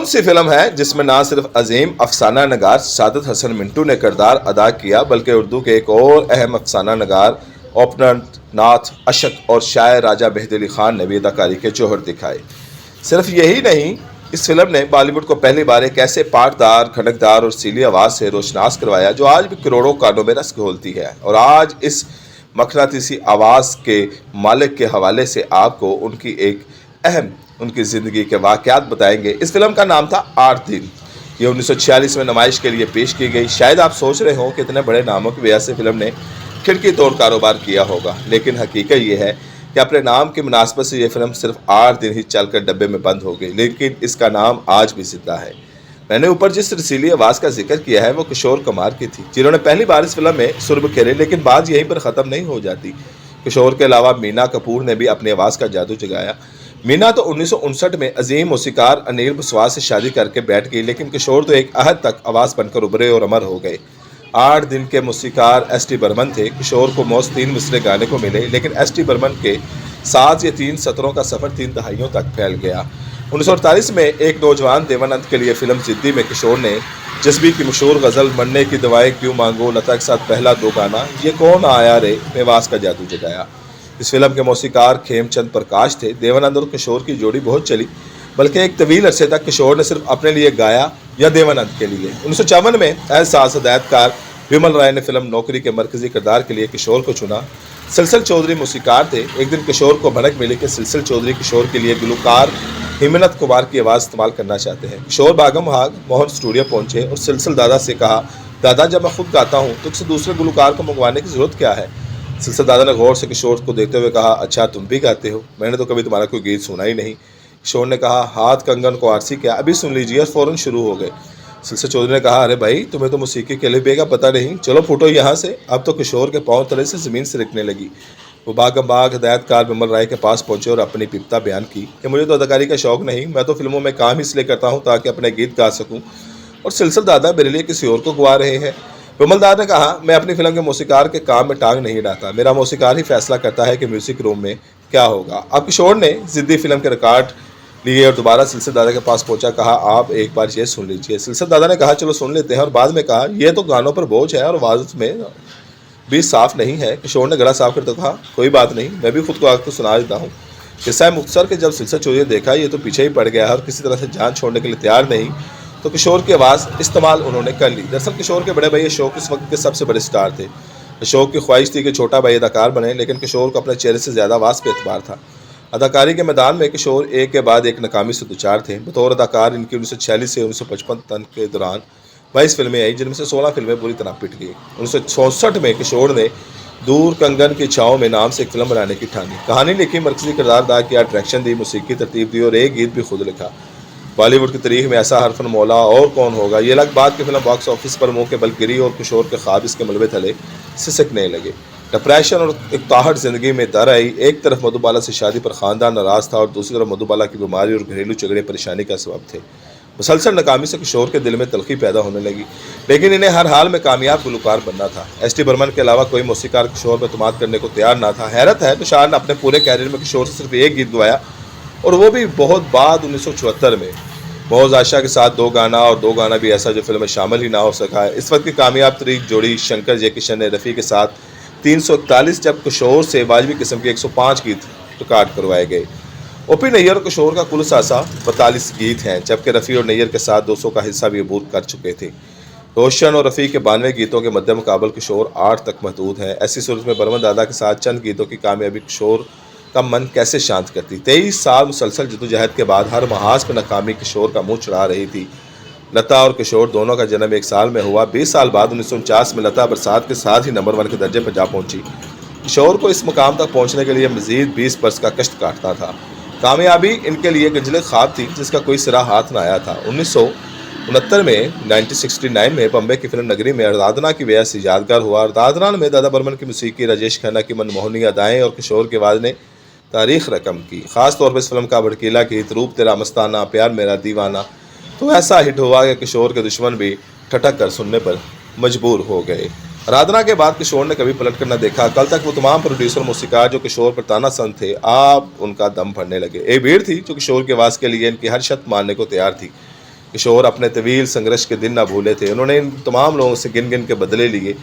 कौन सी फिल्म है जिसमें ना सिर्फ अजीम अफसाना नगार सादत हसन मिंटू ने किरदार अदा किया बल्कि उर्दू के एक और अहम अफसाना नगार ओपनर नाथ अशक और शायर राजा मेहदी अली खान ने भी अदाकारी के जौहर दिखाए। सिर्फ यही नहीं, इस फिल्म ने बॉलीवुड को पहली बार एक ऐसे पाटदार, खनकदार और सीली आवाज़ से रोशनास करवाया जो आज भी करोड़ों कानों में रस घोलती है। और आज इस मखनातीसी आवाज़ के मालिक के हवाले से आपको उनकी एक अहम उनकी ज़िंदगी के वाक़यात बताएंगे। इस फिल्म का नाम था 8 दिन। ये 1946 में नुमाइश के लिए पेश की गई। शायद आप सोच रहे हो कि इतने बड़े नामों की वजह से फिल्म ने खिड़की तोड़ कारोबार किया होगा, लेकिन हकीकत ये है कि अपने नाम की मुनासबत से ये फिल्म सिर्फ 8 दिन ही चलकर डब्बे में बंद हो गई, लेकिन इसका नाम आज भी जिंदा है। मैंने ऊपर जिस रसीली आवाज़ का जिक्र किया है वो किशोर कुमार की थी, जिन्होंने पहली बार इस फिल्म में सुर बिखेरे, लेकिन बात यहीं पर ख़त्म नहीं हो जाती। किशोर के अलावा मीना कपूर ने भी अपनी आवाज़ का जादू जगाया। मीना तो 1959 में अजीम मौसीकार अनिल बसवास से शादी करके बैठ गई, लेकिन किशोर तो एक अहद तक आवाज़ बनकर उभरे और अमर हो गए। 8 दिन के मौसीकार एस टी बर्मन थे। किशोर को मौज 3 मिसरे गाने को मिले, लेकिन एस टी बर्मन के साथ ये 3 सत्रों का सफ़र 3 दहाइयों तक फैल गया। 1948 में एक नौजवान देवानंद के लिए फिल्म जिद्दी में किशोर ने जस्बी की मशहूर गज़ल मरने की दवाएं क्यों मांगो लता के साथ पहला 2 गाना ये कौन आया रे में आवाज़ का जादू जगाया। इस फिल्म के मौसीकार खेमचंद प्रकाश थे। देवानंद और किशोर की जोड़ी बहुत चली, बल्कि एक तवील अरसे तक किशोर ने सिर्फ अपने लिए गाया या देवानंद के लिए। 1954 में एहसास हदायतकार विमल राय ने फिल्म नौकरी के मरकजी किरदार के लिए किशोर को चुना। सिलसिल चौधरी मौसीकार थे। एक दिन किशोर को भनक मिली कि सिलसिल चौधरी किशोर के लिए गुलकार हिम्मत कुमार की आवाज़ इस्तेमाल करना चाहते हैं। किशोर बागम भाग मोहन स्टूडियो पहुंचे और सिलसिल दादा से कहा, दादा जब मैं खुद गाता हूँ तो किसी दूसरे गुलकार को मंगवाने की ज़रूरत क्या है। सिलसिल दादा ने गौर से किशोर को देखते हुए कहा, अच्छा तुम भी गाते हो, मैंने तो कभी तुम्हारा कोई गीत सुना ही नहीं। किशोर ने कहा, हाथ कंगन को आरसी क्या, अभी सुन लीजिए, और फ़ौरन शुरू हो गए। सिलसिल चौधरी ने कहा, अरे भाई तुम्हें तो मौसीकी के लिए बेगा पता नहीं, चलो फुटो यहाँ से। अब तो किशोर के पाँव तले से ज़मीन से रिकने लगी। वो बागम बाग हदायतकार विमल राय के पास पहुंचे और अपनी पिपता बयान की कि मुझे तो अदाकारी का शौक़ नहीं, मैं तो फिल्मों में काम इसलिए करता हूँ ताकि अपने गीत गा सकूँ, और सिलसिल दादा मेरे लिए किसी और को गवा रहे हैं। विमलदार ने कहा, मैं अपनी फिल्म के मौसीकार के काम में टांग नहीं डालता, मेरा मौसीकार ही फैसला करता है कि म्यूज़िक रूम में क्या होगा। अब किशोर ने ज़िद्दी फिल्म के रिकॉर्ड लिए और दोबारा सिलसिल दादा के पास पहुंचा, कहा आप एक बार ये सुन लीजिए। सिलसिल दादा ने कहा चलो सुन लेते हैं, और बाद में कहा ये तो गानों पर बोझ है और आवाज़ में भी साफ़ नहीं है। किशोर ने गला साफ करते कहा, कोई बात नहीं, मैं भी खुद को आग तो सुना देता हूँ। किस्सा मुख्तसर के जब सिलसिल चौधरी देखा ये तो पीछे ही पड़ गया है और किसी तरह से जान छोड़ने के लिए तैयार नहीं, तो किशोर की आवाज़ इस्तेमाल उन्होंने कर ली। दरअसल किशोर के बड़े भाई अशोक इस वक्त के सबसे बड़े स्टार थे। अशोक की ख्वाहिश थी कि छोटा भाई अदाकार बने, लेकिन किशोर को अपने चेहरे से ज़्यादा आवाज़ पे एतबार था। अदाकारी के मैदान में किशोर एक के बाद एक नाकामी से दुचार थे। बतौर अदाकार इनकी 1946 से 1955 तक के दौरान 22 फिल्में आई, जिनमें से 16 फिल्में बुरी तरह पिट गई। 1964 में किशोर ने दूर कंगन की छाँव में नाम से एक फिल्म बनाने की ठानी। कहानी लिखी, मरकजी किरदार अदा किया, डायरेक्शन दी, मौसीकी तरतीब दी और एक गीत भी खुद लिखा। बॉलीवुड की तारीख में ऐसा हरफन मौला और कौन होगा। ये अलग बात की फिल्म बॉक्स ऑफिस पर मुंह के बल गिरी और किशोर के ख्वाब इसके मलबे तले सिसकने लगे। डिप्रेशन और एक ताहट ज़िंदगी में दर आई। एक तरफ मधुबाला से शादी पर ख़ानदान नाराज़ था और दूसरी तरफ मधुबाला की बीमारी और घरेलू झगड़े परेशानी का सबब थे। मुसलसल नाकामी से किशोर के दिल में तलखी पैदा होने लगी, लेकिन इन्हें हर हाल में कामयाब गुलकार बनना था। एस टी बर्मन के अलावा कोई मौसीकार किशोर पर एतमाद करने को तैयार ना था। हैरत है, तुषार ने अपने पूरे कैरियर में किशोर से सिर्फ एक गीत गवाया, और वो भी बहुत बाद 1974 में। मौज आशा के साथ 2 गाना, और 2 गाना भी ऐसा जो फिल्म में शामिल ही ना हो सका है। इस वक्त की कामयाब तरीक जोड़ी शंकर जयकिशन ने रफ़ी के साथ 341, जब किशोर से वाजबी किस्म के 105 गीत रिकॉर्ड करवाए गए। ओपी नैयर और किशोर का कुल सासा 42 गीत हैं, जबकि रफ़ी और नैयर के साथ 200 का हिस्सा भी अबूर कर चुके थे। रोशन और रफ़ी के 92 गीतों के मद्दे मुकाबल किशोर 8 तक महदूद है। ऐसी सूरत में बर्मन दादा के साथ चंद गीतों की कामयाबी किशोर का मन कैसे शांत करती। 23 साल मुसलसल जदोजहद के बाद हर महाज पर नाकामी किशोर का मुंह चढ़ा रही थी। लता और किशोर दोनों का जन्म एक साल में हुआ। 20 साल बाद 1949 में लता बरसात के साथ ही नंबर 1 के दर्जे पर जा पहुंची। किशोर को इस मुकाम तक पहुंचने के लिए मजीद 20 बरस का कष्ट काटना था। कामयाबी इनके लिए गंजले ख्वाब थी जिसका कोई सिरा हाथ न आया था। 1969 में 1969 में बम्बे की फिल्म नगरी में अर्दादना की वजह से यादगार हुआ। अर्दादना में दादा बर्मन की मौसीकी, राजेश खन्ना की मनमोहनी अदाएँ और किशोर की आवाज़ ने तारीख रकम की। ख़ास तौर पर इस फिल्म का भड़कीला गीत रूप तेरा मस्ताना, प्यार मेरा दीवाना तो ऐसा हिट हुआ कि किशोर के दुश्मन भी ठटक कर सुनने पर मजबूर हो गए। आराधना के बाद किशोर ने कभी पलट कर न देखा। कल तक वो तमाम प्रोड्यूसर मौसीकार जो किशोर पर ताना सन थे, आप उनका दम भरने लगे। एक भीड़ थी जो किशोर की आवाज़ के लिए इनकी हर शर्त मानने को तैयार थी। किशोर अपने तवील संघर्ष के दिन ना भूले थे। उन्होंने इन तमाम लोगों से गिन गिन के बदले लिए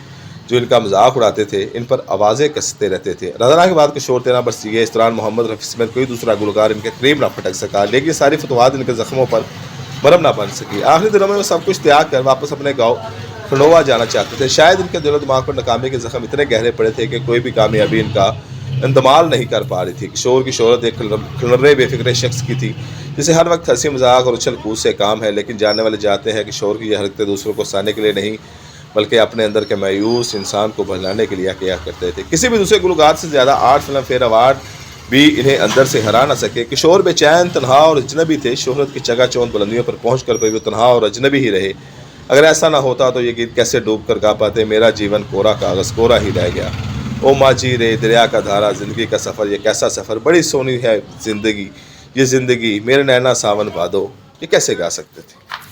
जो इनका मजाक उड़ाते थे, इन पर आवाज़ें कसते रहते थे। रज़ाना के बाद किशोर 13 बरस जिए। इस दौरान मोहम्मद रफ़ी समेत कोई दूसरा गुलकार इनके करीब ना फटक सका, लेकिन सारी फतवाहत इनके ज़ख्मों पर मरहम ना बन सकी। आखिरी दिनों में वो सब कुछ त्याग कर वापस अपने गाँव खंडोवा जाना चाहते थे। शायद इनके दिलो दिमाग पर नाकामी के ज़ख्म इतने गहरे पड़े थे कि कोई भी कामयाबी इनका इंतमाल नहीं कर पा रही थी। किशोर की शोहरत एक खिलर्रे बेफिक्र शख्स की थी जिसे हर वक्त हंसी मजाक और उछल कूद से काम है, लेकिन जानने वाले जानते हैं कि किशोर की यह हरकतें दूसरों को हंसाने के लिए नहीं बल्कि अपने अंदर के मायूस इंसान को बहलाने के लिए किया करते थे। किसी भी दूसरे गुलकार से ज़्यादा 8 फिल्म फेयर अवार्ड भी इन्हें अंदर से हरा ना सके। किशोर बेचैन, तनहा और अजनबी थे। शोहरत की चकाचौंध बुलंदियों पर पहुँच कर भी वो तनहा और अजनबी ही रहे। अगर ऐसा ना होता तो ये गीत कैसे डूब कर गा पाते, मेरा जीवन कोरा कागज़ कोरा ही रह गया। ओ माझी रे दरिया का धारा, ज़िंदगी का सफ़र ये कैसा सफ़र, बड़ी सोनी है ज़िंदगी ये ज़िंदगी, मेरे नैना सावन भादो, ये कैसे गा सकते थे।